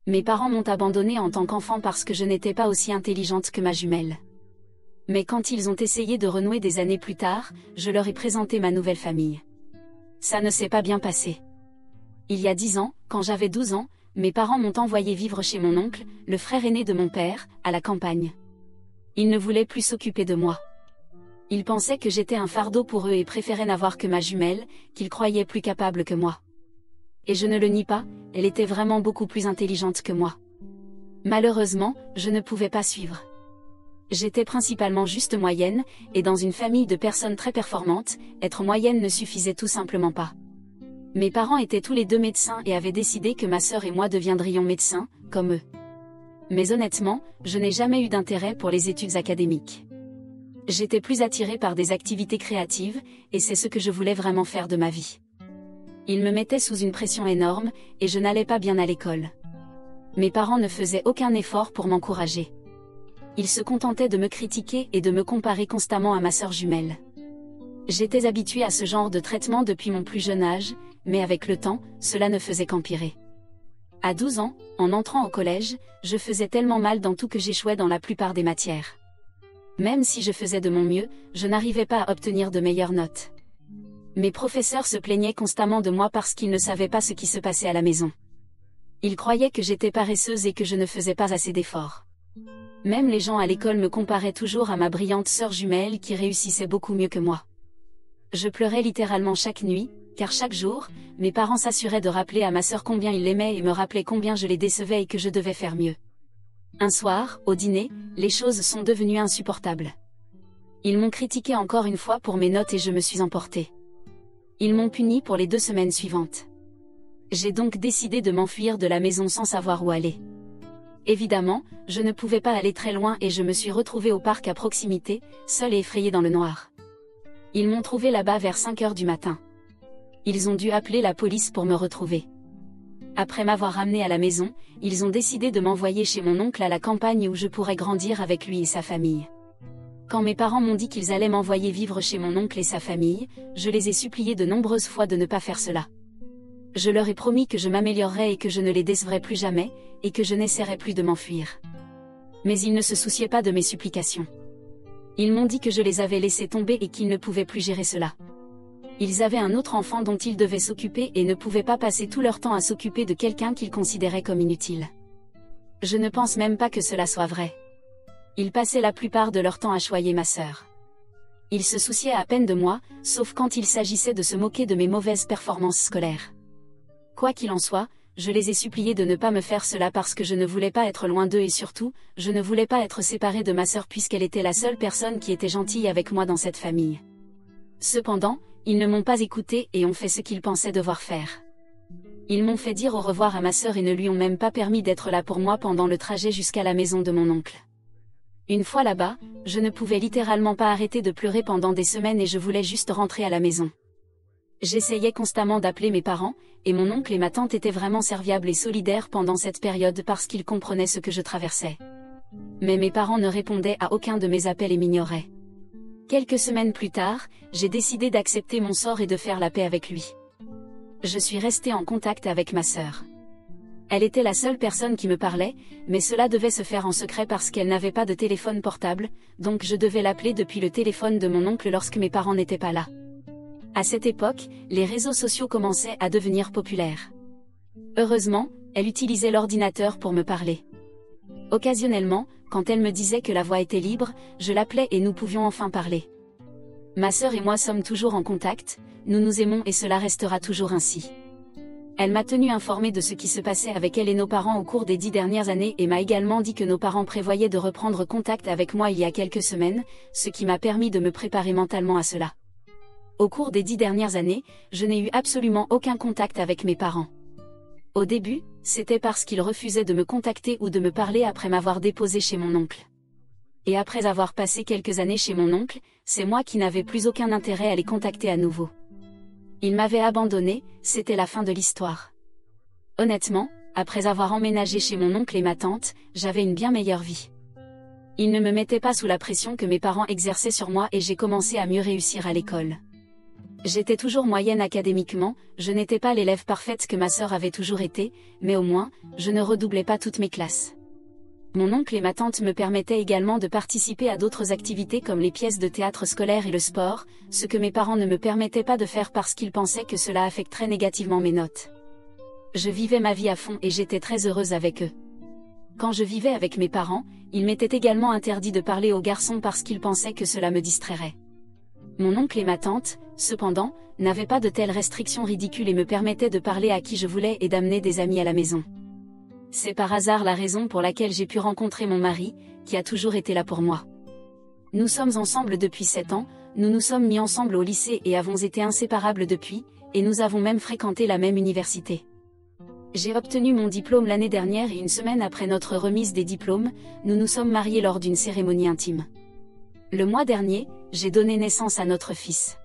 Mes parents m'ont abandonnée en tant qu'enfant parce que je n'étais pas aussi intelligente que ma jumelle. Mais quand ils ont essayé de renouer des années plus tard, je leur ai présenté ma nouvelle famille. Ça ne s'est pas bien passé. Il y a 10 ans, quand j'avais 12 ans, mes parents m'ont envoyé vivre chez mon oncle, le frère aîné de mon père, à la campagne. Ils ne voulaient plus s'occuper de moi. Ils pensaient que j'étais un fardeau pour eux et préféraient n'avoir que ma jumelle, qu'ils croyaient plus capable que moi. Et je ne le nie pas, elle était vraiment beaucoup plus intelligente que moi. Malheureusement, je ne pouvais pas suivre. J'étais principalement juste moyenne, et dans une famille de personnes très performantes, être moyenne ne suffisait tout simplement pas. Mes parents étaient tous les deux médecins et avaient décidé que ma sœur et moi deviendrions médecins, comme eux. Mais honnêtement, je n'ai jamais eu d'intérêt pour les études académiques. J'étais plus attirée par des activités créatives, et c'est ce que je voulais vraiment faire de ma vie. Ils me mettaient sous une pression énorme, et je n'allais pas bien à l'école. Mes parents ne faisaient aucun effort pour m'encourager. Ils se contentaient de me critiquer et de me comparer constamment à ma sœur jumelle. J'étais habituée à ce genre de traitement depuis mon plus jeune âge, mais avec le temps, cela ne faisait qu'empirer. À 12 ans, en entrant au collège, je faisais tellement mal dans tout que j'échouais dans la plupart des matières. Même si je faisais de mon mieux, je n'arrivais pas à obtenir de meilleures notes. Mes professeurs se plaignaient constamment de moi parce qu'ils ne savaient pas ce qui se passait à la maison. Ils croyaient que j'étais paresseuse et que je ne faisais pas assez d'efforts. Même les gens à l'école me comparaient toujours à ma brillante sœur jumelle qui réussissait beaucoup mieux que moi. Je pleurais littéralement chaque nuit, car chaque jour, mes parents s'assuraient de rappeler à ma sœur combien ils l'aimaient et me rappelaient combien je les décevais et que je devais faire mieux. Un soir, au dîner, les choses sont devenues insupportables. Ils m'ont critiqué encore une fois pour mes notes et je me suis emportée. Ils m'ont puni pour les 2 semaines suivantes. J'ai donc décidé de m'enfuir de la maison sans savoir où aller. Évidemment, je ne pouvais pas aller très loin et je me suis retrouvée au parc à proximité, seule et effrayée dans le noir. Ils m'ont trouvée là-bas vers 5 heures du matin. Ils ont dû appeler la police pour me retrouver. Après m'avoir ramenée à la maison, ils ont décidé de m'envoyer chez mon oncle à la campagne où je pourrais grandir avec lui et sa famille. Quand mes parents m'ont dit qu'ils allaient m'envoyer vivre chez mon oncle et sa famille, je les ai suppliés de nombreuses fois de ne pas faire cela. Je leur ai promis que je m'améliorerais et que je ne les décevrais plus jamais, et que je n'essaierais plus de m'enfuir. Mais ils ne se souciaient pas de mes supplications. Ils m'ont dit que je les avais laissés tomber et qu'ils ne pouvaient plus gérer cela. Ils avaient un autre enfant dont ils devaient s'occuper et ne pouvaient pas passer tout leur temps à s'occuper de quelqu'un qu'ils considéraient comme inutile. Je ne pense même pas que cela soit vrai. Ils passaient la plupart de leur temps à choyer ma sœur. Ils se souciaient à peine de moi, sauf quand il s'agissait de se moquer de mes mauvaises performances scolaires. Quoi qu'il en soit, je les ai suppliés de ne pas me faire cela parce que je ne voulais pas être loin d'eux et surtout, je ne voulais pas être séparée de ma sœur puisqu'elle était la seule personne qui était gentille avec moi dans cette famille. Cependant, ils ne m'ont pas écouté et ont fait ce qu'ils pensaient devoir faire. Ils m'ont fait dire au revoir à ma sœur et ne lui ont même pas permis d'être là pour moi pendant le trajet jusqu'à la maison de mon oncle. Une fois là-bas, je ne pouvais littéralement pas arrêter de pleurer pendant des semaines et je voulais juste rentrer à la maison. J'essayais constamment d'appeler mes parents, et mon oncle et ma tante étaient vraiment serviables et solidaires pendant cette période parce qu'ils comprenaient ce que je traversais. Mais mes parents ne répondaient à aucun de mes appels et m'ignoraient. Quelques semaines plus tard, j'ai décidé d'accepter mon sort et de faire la paix avec lui. Je suis restée en contact avec ma sœur. Elle était la seule personne qui me parlait, mais cela devait se faire en secret parce qu'elle n'avait pas de téléphone portable, donc je devais l'appeler depuis le téléphone de mon oncle lorsque mes parents n'étaient pas là. À cette époque, les réseaux sociaux commençaient à devenir populaires. Heureusement, elle utilisait l'ordinateur pour me parler. Occasionnellement, quand elle me disait que la voie était libre, je l'appelais et nous pouvions enfin parler. Ma sœur et moi sommes toujours en contact, nous nous aimons et cela restera toujours ainsi. Elle m'a tenu informée de ce qui se passait avec elle et nos parents au cours des 10 dernières années et m'a également dit que nos parents prévoyaient de reprendre contact avec moi il y a quelques semaines, ce qui m'a permis de me préparer mentalement à cela. Au cours des 10 dernières années, je n'ai eu absolument aucun contact avec mes parents. Au début, c'était parce qu'ils refusaient de me contacter ou de me parler après m'avoir déposé chez mon oncle. Et après avoir passé quelques années chez mon oncle, c'est moi qui n'avais plus aucun intérêt à les contacter à nouveau. Ils m'avaient abandonné, c'était la fin de l'histoire. Honnêtement, après avoir emménagé chez mon oncle et ma tante, j'avais une bien meilleure vie. Ils ne me mettaient pas sous la pression que mes parents exerçaient sur moi et j'ai commencé à mieux réussir à l'école. J'étais toujours moyenne académiquement, je n'étais pas l'élève parfaite que ma sœur avait toujours été, mais au moins, je ne redoublais pas toutes mes classes. Mon oncle et ma tante me permettaient également de participer à d'autres activités comme les pièces de théâtre scolaire et le sport, ce que mes parents ne me permettaient pas de faire parce qu'ils pensaient que cela affecterait négativement mes notes. Je vivais ma vie à fond et j'étais très heureuse avec eux. Quand je vivais avec mes parents, il m'était également interdit de parler aux garçons parce qu'ils pensaient que cela me distrairait. Mon oncle et ma tante, cependant, n'avaient pas de telles restrictions ridicules et me permettaient de parler à qui je voulais et d'amener des amis à la maison. C'est par hasard la raison pour laquelle j'ai pu rencontrer mon mari, qui a toujours été là pour moi. Nous sommes ensemble depuis 7 ans, nous nous sommes mis ensemble au lycée et avons été inséparables depuis, et nous avons même fréquenté la même université. J'ai obtenu mon diplôme l'année dernière et une semaine après notre remise des diplômes, nous nous sommes mariés lors d'une cérémonie intime. Le mois dernier, j'ai donné naissance à notre fils.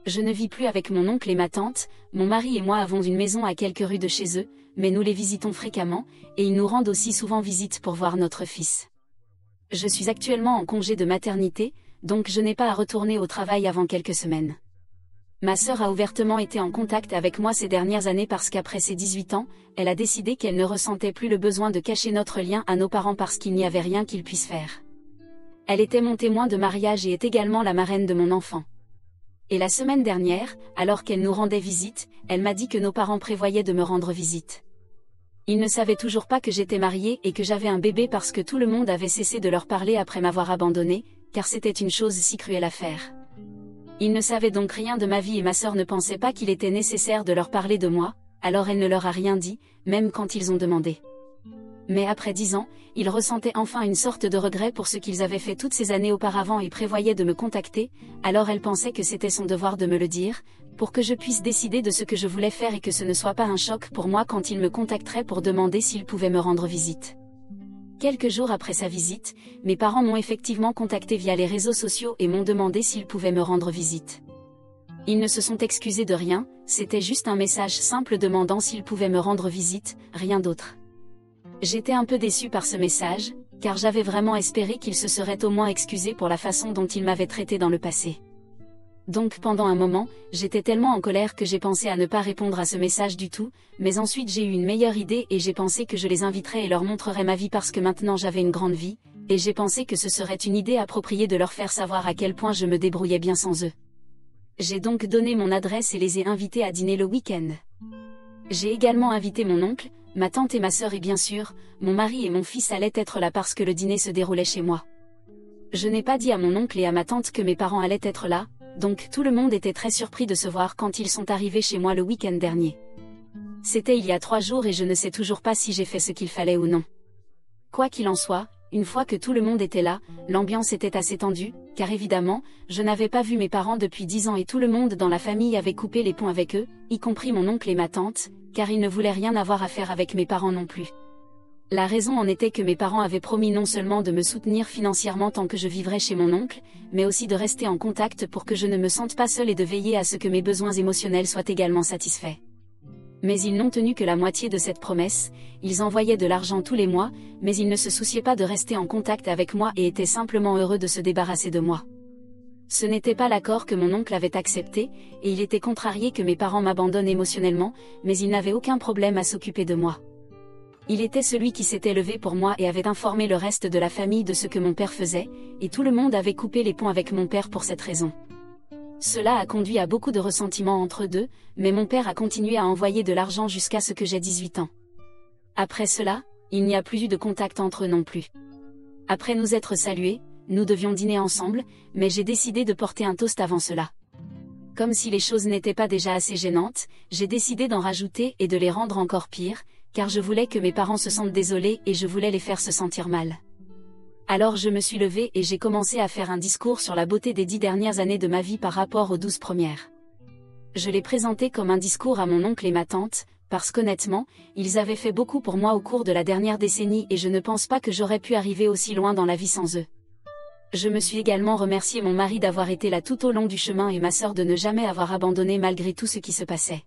Je ne vis plus avec mon oncle et ma tante, mon mari et moi avons une maison à quelques rues de chez eux, mais nous les visitons fréquemment, et ils nous rendent aussi souvent visite pour voir notre fils. Je suis actuellement en congé de maternité, donc je n'ai pas à retourner au travail avant quelques semaines. Ma sœur a ouvertement été en contact avec moi ces dernières années parce qu'après ses 18 ans, elle a décidé qu'elle ne ressentait plus le besoin de cacher notre lien à nos parents parce qu'il n'y avait rien qu'ils puissent faire. Elle était mon témoin de mariage et est également la marraine de mon enfant. Et la semaine dernière, alors qu'elle nous rendait visite, elle m'a dit que nos parents prévoyaient de me rendre visite. Ils ne savaient toujours pas que j'étais mariée et que j'avais un bébé parce que tout le monde avait cessé de leur parler après m'avoir abandonnée, car c'était une chose si cruelle à faire. Ils ne savaient donc rien de ma vie et ma sœur ne pensait pas qu'il était nécessaire de leur parler de moi, alors elle ne leur a rien dit, même quand ils ont demandé. Mais après 10 ans, ils ressentaient enfin une sorte de regret pour ce qu'ils avaient fait toutes ces années auparavant et prévoyaient de me contacter, alors elle pensait que c'était son devoir de me le dire, pour que je puisse décider de ce que je voulais faire et que ce ne soit pas un choc pour moi quand ils me contacteraient pour demander s'ils pouvaient me rendre visite. Quelques jours après sa visite, mes parents m'ont effectivement contacté via les réseaux sociaux et m'ont demandé s'ils pouvaient me rendre visite. Ils ne se sont excusés de rien, c'était juste un message simple demandant s'ils pouvaient me rendre visite, rien d'autre. J'étais un peu déçue par ce message, car j'avais vraiment espéré qu'ils se seraient au moins excusés pour la façon dont ils m'avaient traité dans le passé. Donc pendant un moment, j'étais tellement en colère que j'ai pensé à ne pas répondre à ce message du tout, mais ensuite j'ai eu une meilleure idée et j'ai pensé que je les inviterais et leur montrerais ma vie parce que maintenant j'avais une grande vie, et j'ai pensé que ce serait une idée appropriée de leur faire savoir à quel point je me débrouillais bien sans eux. J'ai donc donné mon adresse et les ai invités à dîner le week-end. J'ai également invité mon oncle, ma tante et ma sœur et bien sûr, mon mari et mon fils allaient être là parce que le dîner se déroulait chez moi. Je n'ai pas dit à mon oncle et à ma tante que mes parents allaient être là, donc tout le monde était très surpris de se voir quand ils sont arrivés chez moi le week-end dernier. C'était il y a 3 jours et je ne sais toujours pas si j'ai fait ce qu'il fallait ou non. Quoi qu'il en soit, une fois que tout le monde était là, l'ambiance était assez tendue, car évidemment, je n'avais pas vu mes parents depuis 10 ans et tout le monde dans la famille avait coupé les ponts avec eux, y compris mon oncle et ma tante, car ils ne voulaient rien avoir à faire avec mes parents non plus. La raison en était que mes parents avaient promis non seulement de me soutenir financièrement tant que je vivrais chez mon oncle, mais aussi de rester en contact pour que je ne me sente pas seule et de veiller à ce que mes besoins émotionnels soient également satisfaits. Mais ils n'ont tenu que la moitié de cette promesse, ils envoyaient de l'argent tous les mois, mais ils ne se souciaient pas de rester en contact avec moi et étaient simplement heureux de se débarrasser de moi. Ce n'était pas l'accord que mon oncle avait accepté, et il était contrarié que mes parents m'abandonnent émotionnellement, mais il n'avait aucun problème à s'occuper de moi. Il était celui qui s'était levé pour moi et avait informé le reste de la famille de ce que mon père faisait, et tout le monde avait coupé les ponts avec mon père pour cette raison. Cela a conduit à beaucoup de ressentiments entre eux deux, mais mon père a continué à envoyer de l'argent jusqu'à ce que j'aie 18 ans. Après cela, il n'y a plus eu de contact entre eux non plus. Après nous être salués, nous devions dîner ensemble, mais j'ai décidé de porter un toast avant cela. Comme si les choses n'étaient pas déjà assez gênantes, j'ai décidé d'en rajouter et de les rendre encore pires, car je voulais que mes parents se sentent désolés et je voulais les faire se sentir mal. Alors je me suis levée et j'ai commencé à faire un discours sur la beauté des 10 dernières années de ma vie par rapport aux 12 premières. Je l'ai présenté comme un discours à mon oncle et ma tante, parce qu'honnêtement, ils avaient fait beaucoup pour moi au cours de la dernière décennie et je ne pense pas que j'aurais pu arriver aussi loin dans la vie sans eux. Je me suis également remercié mon mari d'avoir été là tout au long du chemin et ma sœur de ne jamais avoir abandonné malgré tout ce qui se passait.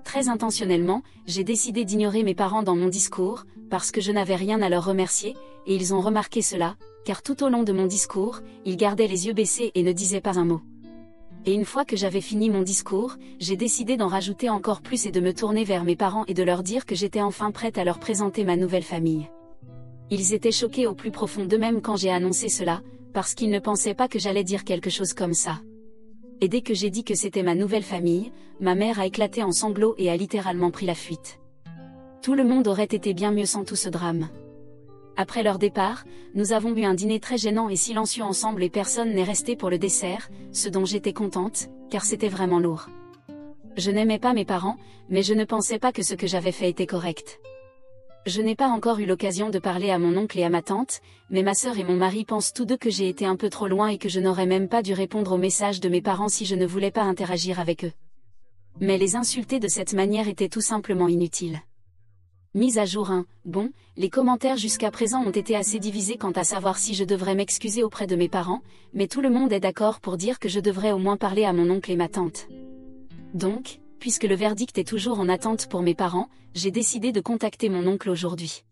Très intentionnellement, j'ai décidé d'ignorer mes parents dans mon discours, parce que je n'avais rien à leur remercier, et ils ont remarqué cela, car tout au long de mon discours, ils gardaient les yeux baissés et ne disaient pas un mot. Et une fois que j'avais fini mon discours, j'ai décidé d'en rajouter encore plus et de me tourner vers mes parents et de leur dire que j'étais enfin prête à leur présenter ma nouvelle famille. Ils étaient choqués au plus profond d'eux-mêmes quand j'ai annoncé cela, parce qu'ils ne pensaient pas que j'allais dire quelque chose comme ça. Et dès que j'ai dit que c'était ma nouvelle famille, ma mère a éclaté en sanglots et a littéralement pris la fuite. Tout le monde aurait été bien mieux sans tout ce drame. Après leur départ, nous avons eu un dîner très gênant et silencieux ensemble et personne n'est resté pour le dessert, ce dont j'étais contente, car c'était vraiment lourd. Je n'aimais pas mes parents, mais je ne pensais pas que ce que j'avais fait était correct. Je n'ai pas encore eu l'occasion de parler à mon oncle et à ma tante, mais ma sœur et mon mari pensent tous deux que j'ai été un peu trop loin et que je n'aurais même pas dû répondre aux messages de mes parents si je ne voulais pas interagir avec eux. Mais les insulter de cette manière était tout simplement inutile. Mise à jour 1. Bon, les commentaires jusqu'à présent ont été assez divisés quant à savoir si je devrais m'excuser auprès de mes parents, mais tout le monde est d'accord pour dire que je devrais au moins parler à mon oncle et ma tante. Donc, puisque le verdict est toujours en attente pour mes parents, j'ai décidé de contacter mon oncle aujourd'hui.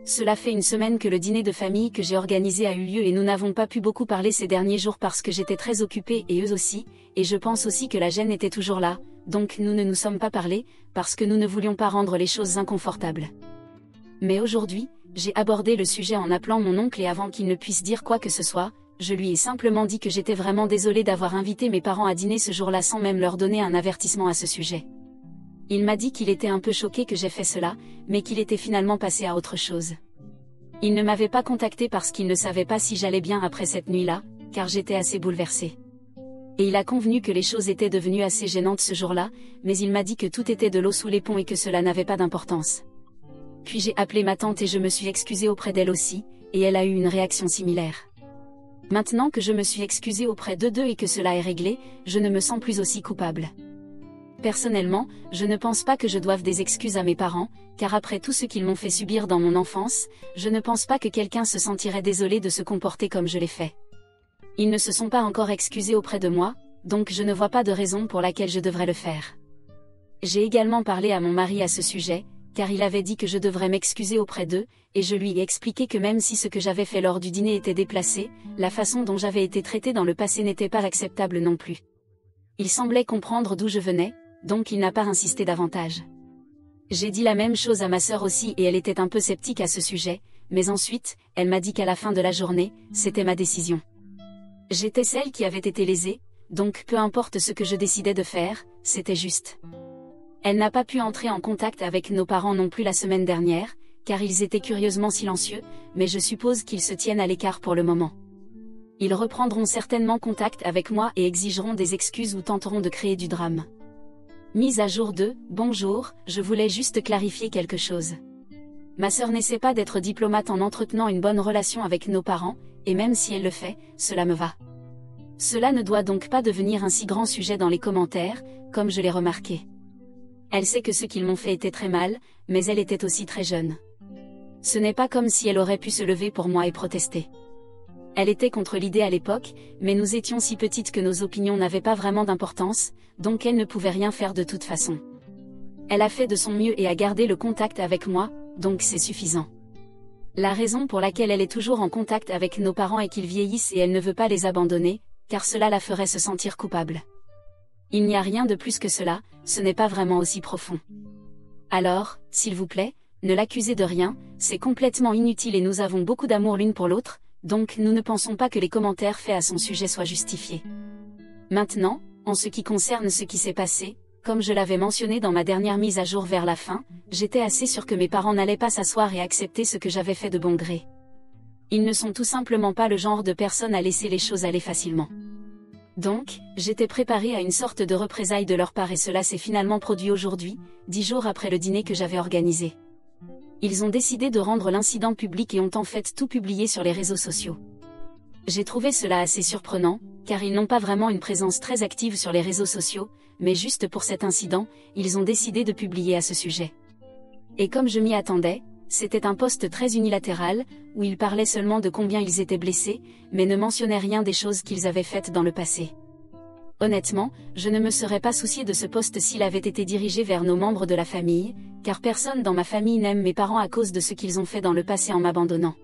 Cela fait une semaine que le dîner de famille que j'ai organisé a eu lieu et nous n'avons pas pu beaucoup parler ces derniers jours parce que j'étais très occupée et eux aussi, et je pense aussi que la gêne était toujours là, donc nous ne nous sommes pas parlé, parce que nous ne voulions pas rendre les choses inconfortables. Mais aujourd'hui, j'ai abordé le sujet en appelant mon oncle et avant qu'il ne puisse dire quoi que ce soit, je lui ai simplement dit que j'étais vraiment désolée d'avoir invité mes parents à dîner ce jour-là sans même leur donner un avertissement à ce sujet. Il m'a dit qu'il était un peu choqué que j'aie fait cela, mais qu'il était finalement passé à autre chose. Il ne m'avait pas contacté parce qu'il ne savait pas si j'allais bien après cette nuit-là, car j'étais assez bouleversée. Et il a convenu que les choses étaient devenues assez gênantes ce jour-là, mais il m'a dit que tout était de l'eau sous les ponts et que cela n'avait pas d'importance. Puis j'ai appelé ma tante et je me suis excusée auprès d'elle aussi, et elle a eu une réaction similaire. Maintenant que je me suis excusée auprès d'eux deux et que cela est réglé, je ne me sens plus aussi coupable. Personnellement, je ne pense pas que je doive des excuses à mes parents, car après tout ce qu'ils m'ont fait subir dans mon enfance, je ne pense pas que quelqu'un se sentirait désolé de se comporter comme je l'ai fait. Ils ne se sont pas encore excusés auprès de moi, donc je ne vois pas de raison pour laquelle je devrais le faire. J'ai également parlé à mon mari à ce sujet, car il avait dit que je devrais m'excuser auprès d'eux, et je lui ai expliqué que même si ce que j'avais fait lors du dîner était déplacé, la façon dont j'avais été traitée dans le passé n'était pas acceptable non plus. Il semblait comprendre d'où je venais, donc il n'a pas insisté davantage. J'ai dit la même chose à ma sœur aussi et elle était un peu sceptique à ce sujet, mais ensuite, elle m'a dit qu'à la fin de la journée, c'était ma décision. J'étais celle qui avait été lésée, donc peu importe ce que je décidais de faire, c'était juste. Elle n'a pas pu entrer en contact avec nos parents non plus la semaine dernière, car ils étaient curieusement silencieux, mais je suppose qu'ils se tiennent à l'écart pour le moment. Ils reprendront certainement contact avec moi et exigeront des excuses ou tenteront de créer du drame. Mise à jour 2, bonjour, je voulais juste clarifier quelque chose. Ma sœur n'essaie pas d'être diplomate en entretenant une bonne relation avec nos parents, et même si elle le fait, cela me va. Cela ne doit donc pas devenir un si grand sujet dans les commentaires, comme je l'ai remarqué. Elle sait que ce qu'ils m'ont fait était très mal, mais elle était aussi très jeune. Ce n'est pas comme si elle aurait pu se lever pour moi et protester. Elle était contre l'idée à l'époque, mais nous étions si petites que nos opinions n'avaient pas vraiment d'importance, donc elle ne pouvait rien faire de toute façon. Elle a fait de son mieux et a gardé le contact avec moi, donc c'est suffisant. La raison pour laquelle elle est toujours en contact avec nos parents est qu'ils vieillissent et elle ne veut pas les abandonner, car cela la ferait se sentir coupable. Il n'y a rien de plus que cela, ce n'est pas vraiment aussi profond. Alors, s'il vous plaît, ne l'accusez de rien, c'est complètement inutile et nous avons beaucoup d'amour l'une pour l'autre, donc nous ne pensons pas que les commentaires faits à son sujet soient justifiés. Maintenant, en ce qui concerne ce qui s'est passé, comme je l'avais mentionné dans ma dernière mise à jour vers la fin, j'étais assez sûre que mes parents n'allaient pas s'asseoir et accepter ce que j'avais fait de bon gré. Ils ne sont tout simplement pas le genre de personnes à laisser les choses aller facilement. Donc, j'étais préparée à une sorte de représailles de leur part et cela s'est finalement produit aujourd'hui, 10 jours après le dîner que j'avais organisé. Ils ont décidé de rendre l'incident public et ont en fait tout publié sur les réseaux sociaux. J'ai trouvé cela assez surprenant, car ils n'ont pas vraiment une présence très active sur les réseaux sociaux, mais juste pour cet incident, ils ont décidé de publier à ce sujet. Et comme je m'y attendais, c'était un post très unilatéral, où ils parlaient seulement de combien ils étaient blessés, mais ne mentionnaient rien des choses qu'ils avaient faites dans le passé. Honnêtement, je ne me serais pas soucié de ce post s'il avait été dirigé vers nos membres de la famille, car personne dans ma famille n'aime mes parents à cause de ce qu'ils ont fait dans le passé en m'abandonnant.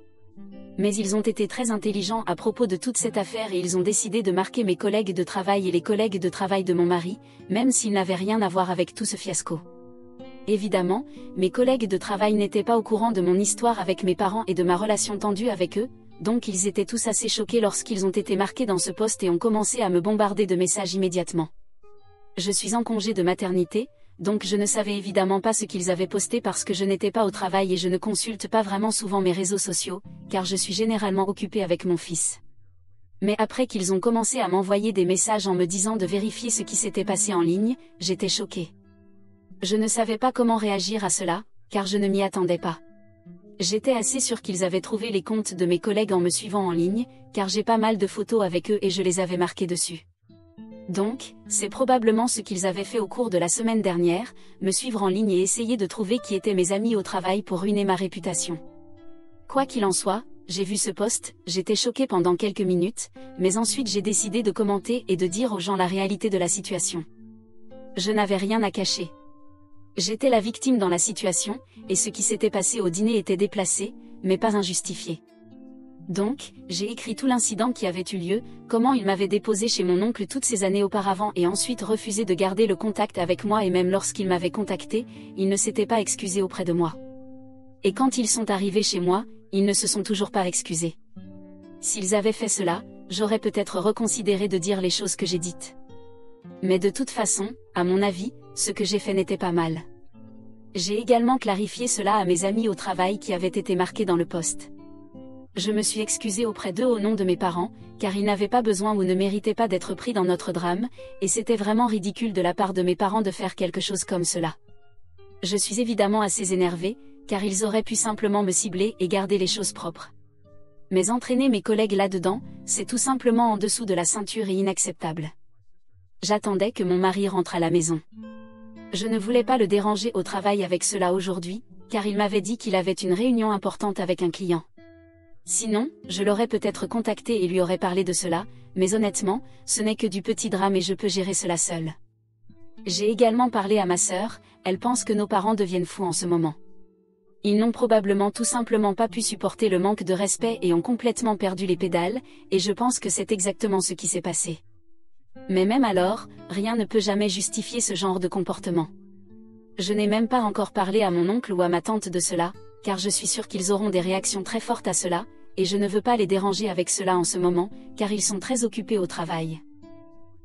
Mais ils ont été très intelligents à propos de toute cette affaire et ils ont décidé de marquer mes collègues de travail et les collègues de travail de mon mari, même s'ils n'avaient rien à voir avec tout ce fiasco. Évidemment, mes collègues de travail n'étaient pas au courant de mon histoire avec mes parents et de ma relation tendue avec eux, donc ils étaient tous assez choqués lorsqu'ils ont été marqués dans ce post et ont commencé à me bombarder de messages immédiatement. Je suis en congé de maternité, donc je ne savais évidemment pas ce qu'ils avaient posté parce que je n'étais pas au travail et je ne consulte pas vraiment souvent mes réseaux sociaux, car je suis généralement occupée avec mon fils. Mais après qu'ils ont commencé à m'envoyer des messages en me disant de vérifier ce qui s'était passé en ligne, j'étais choquée. Je ne savais pas comment réagir à cela, car je ne m'y attendais pas. J'étais assez sûre qu'ils avaient trouvé les comptes de mes collègues en me suivant en ligne, car j'ai pas mal de photos avec eux et je les avais marqués dessus. Donc, c'est probablement ce qu'ils avaient fait au cours de la semaine dernière, me suivre en ligne et essayer de trouver qui étaient mes amis au travail pour ruiner ma réputation. Quoi qu'il en soit, j'ai vu ce post, j'étais choquée pendant quelques minutes, mais ensuite j'ai décidé de commenter et de dire aux gens la réalité de la situation. Je n'avais rien à cacher. J'étais la victime dans la situation, et ce qui s'était passé au dîner était déplacé, mais pas injustifié. Donc, j'ai écrit tout l'incident qui avait eu lieu, comment il m'avait déposé chez mon oncle toutes ces années auparavant et ensuite refusé de garder le contact avec moi et même lorsqu'il m'avait contacté, il ne s'était pas excusé auprès de moi. Et quand ils sont arrivés chez moi, ils ne se sont toujours pas excusés. S'ils avaient fait cela, j'aurais peut-être reconsidéré de dire les choses que j'ai dites. Mais de toute façon, à mon avis, ce que j'ai fait n'était pas mal. J'ai également clarifié cela à mes amis au travail qui avaient été marqués dans le post. Je me suis excusée auprès d'eux au nom de mes parents, car ils n'avaient pas besoin ou ne méritaient pas d'être pris dans notre drame, et c'était vraiment ridicule de la part de mes parents de faire quelque chose comme cela. Je suis évidemment assez énervée, car ils auraient pu simplement me cibler et garder les choses propres. Mais entraîner mes collègues là-dedans, c'est tout simplement en dessous de la ceinture et inacceptable. J'attendais que mon mari rentre à la maison. Je ne voulais pas le déranger au travail avec cela aujourd'hui, car il m'avait dit qu'il avait une réunion importante avec un client. Sinon, je l'aurais peut-être contacté et lui aurais parlé de cela, mais honnêtement, ce n'est que du petit drame et je peux gérer cela seule. J'ai également parlé à ma sœur, elle pense que nos parents deviennent fous en ce moment. Ils n'ont probablement tout simplement pas pu supporter le manque de respect et ont complètement perdu les pédales, et je pense que c'est exactement ce qui s'est passé. Mais même alors, rien ne peut jamais justifier ce genre de comportement. Je n'ai même pas encore parlé à mon oncle ou à ma tante de cela, car je suis sûre qu'ils auront des réactions très fortes à cela, et je ne veux pas les déranger avec cela en ce moment, car ils sont très occupés au travail.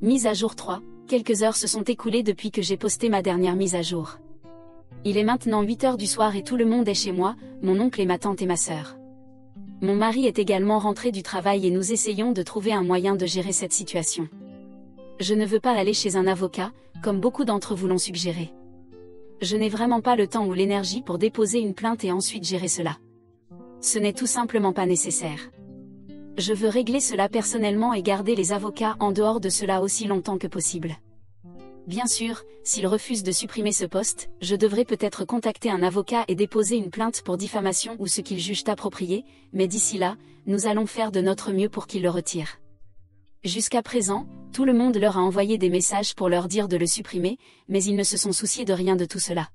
Mise à jour 3, quelques heures se sont écoulées depuis que j'ai posté ma dernière mise à jour. Il est maintenant 8 heures du soir et tout le monde est chez moi, mon oncle et ma tante et ma sœur. Mon mari est également rentré du travail et nous essayons de trouver un moyen de gérer cette situation. Je ne veux pas aller chez un avocat, comme beaucoup d'entre vous l'ont suggéré. Je n'ai vraiment pas le temps ou l'énergie pour déposer une plainte et ensuite gérer cela. Ce n'est tout simplement pas nécessaire. Je veux régler cela personnellement et garder les avocats en dehors de cela aussi longtemps que possible. Bien sûr, s'ils refusent de supprimer ce poste, je devrais peut-être contacter un avocat et déposer une plainte pour diffamation ou ce qu'ils jugent approprié, mais d'ici là, nous allons faire de notre mieux pour qu'ils le retirent. Jusqu'à présent, tout le monde leur a envoyé des messages pour leur dire de le supprimer, mais ils ne se sont souciés de rien de tout cela.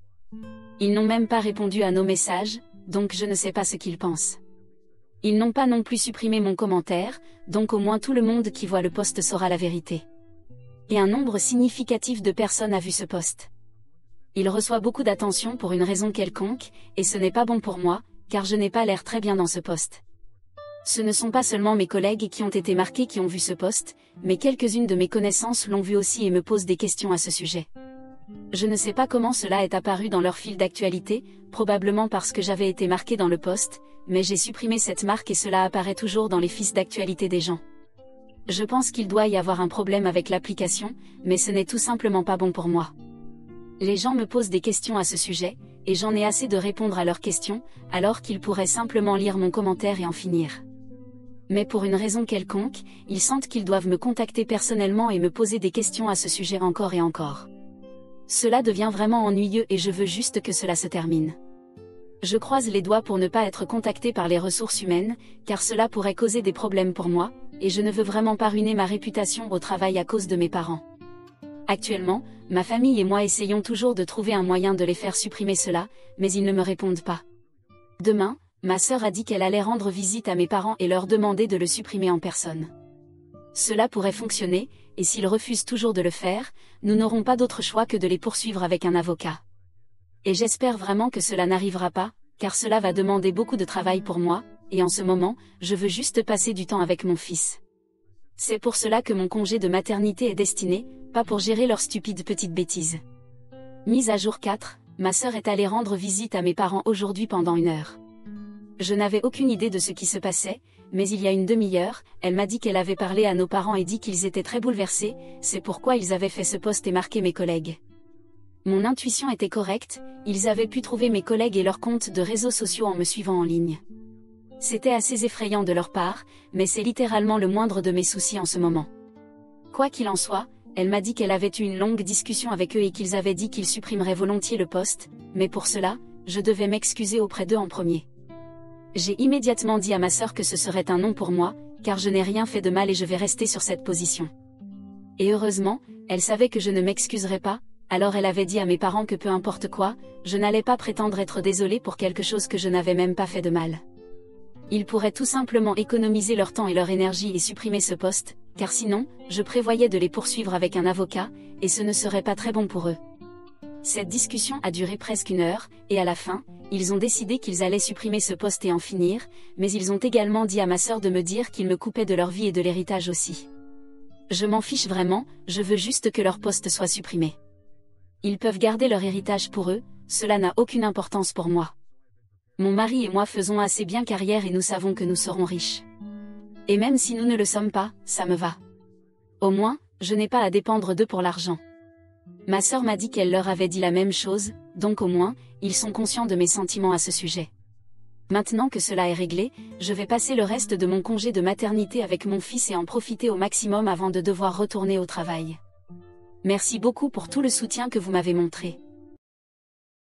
Ils n'ont même pas répondu à nos messages, donc je ne sais pas ce qu'ils pensent. Ils n'ont pas non plus supprimé mon commentaire, donc au moins tout le monde qui voit le post saura la vérité. Et un nombre significatif de personnes a vu ce post. Il reçoit beaucoup d'attention pour une raison quelconque, et ce n'est pas bon pour moi, car je n'ai pas l'air très bien dans ce post. Ce ne sont pas seulement mes collègues qui ont été marqués qui ont vu ce post, mais quelques-unes de mes connaissances l'ont vu aussi et me posent des questions à ce sujet. Je ne sais pas comment cela est apparu dans leur fil d'actualité, probablement parce que j'avais été marquée dans le post, mais j'ai supprimé cette marque et cela apparaît toujours dans les fils d'actualité des gens. Je pense qu'il doit y avoir un problème avec l'application, mais ce n'est tout simplement pas bon pour moi. Les gens me posent des questions à ce sujet, et j'en ai assez de répondre à leurs questions, alors qu'ils pourraient simplement lire mon commentaire et en finir. Mais pour une raison quelconque, ils sentent qu'ils doivent me contacter personnellement et me poser des questions à ce sujet encore et encore. Cela devient vraiment ennuyeux et je veux juste que cela se termine. Je croise les doigts pour ne pas être contacté par les ressources humaines, car cela pourrait causer des problèmes pour moi, et je ne veux vraiment pas ruiner ma réputation au travail à cause de mes parents. Actuellement, ma famille et moi essayons toujours de trouver un moyen de les faire supprimer cela, mais ils ne me répondent pas. Demain, Ma sœur a dit qu'elle allait rendre visite à mes parents et leur demander de le supprimer en personne. Cela pourrait fonctionner, et s'ils refusent toujours de le faire, nous n'aurons pas d'autre choix que de les poursuivre avec un avocat. Et j'espère vraiment que cela n'arrivera pas, car cela va demander beaucoup de travail pour moi, et en ce moment, je veux juste passer du temps avec mon fils. C'est pour cela que mon congé de maternité est destiné, pas pour gérer leurs stupides petites bêtises. Mise à jour 4, ma sœur est allée rendre visite à mes parents aujourd'hui pendant 1 heure. Je n'avais aucune idée de ce qui se passait, mais il y a une demi-heure, elle m'a dit qu'elle avait parlé à nos parents et dit qu'ils étaient très bouleversés, c'est pourquoi ils avaient fait ce post et marqué mes collègues. Mon intuition était correcte, ils avaient pu trouver mes collègues et leurs comptes de réseaux sociaux en me suivant en ligne. C'était assez effrayant de leur part, mais c'est littéralement le moindre de mes soucis en ce moment. Quoi qu'il en soit, elle m'a dit qu'elle avait eu une longue discussion avec eux et qu'ils avaient dit qu'ils supprimeraient volontiers le post, mais pour cela, je devais m'excuser auprès d'eux en premier. J'ai immédiatement dit à ma sœur que ce serait un non pour moi, car je n'ai rien fait de mal et je vais rester sur cette position. Et heureusement, elle savait que je ne m'excuserais pas, alors elle avait dit à mes parents que peu importe quoi, je n'allais pas prétendre être désolée pour quelque chose que je n'avais même pas fait de mal. Ils pourraient tout simplement économiser leur temps et leur énergie et supprimer ce post, car sinon, je prévoyais de les poursuivre avec un avocat, et ce ne serait pas très bon pour eux. Cette discussion a duré presque 1 heure, et à la fin, ils ont décidé qu'ils allaient supprimer ce post et en finir, mais ils ont également dit à ma sœur de me dire qu'ils me coupaient de leur vie et de l'héritage aussi. Je m'en fiche vraiment, je veux juste que leur post soit supprimé. Ils peuvent garder leur héritage pour eux, cela n'a aucune importance pour moi. Mon mari et moi faisons assez bien carrière et nous savons que nous serons riches. Et même si nous ne le sommes pas, ça me va. Au moins, je n'ai pas à dépendre d'eux pour l'argent. Ma sœur m'a dit qu'elle leur avait dit la même chose, donc au moins, ils sont conscients de mes sentiments à ce sujet. Maintenant que cela est réglé, je vais passer le reste de mon congé de maternité avec mon fils et en profiter au maximum avant de devoir retourner au travail. Merci beaucoup pour tout le soutien que vous m'avez montré.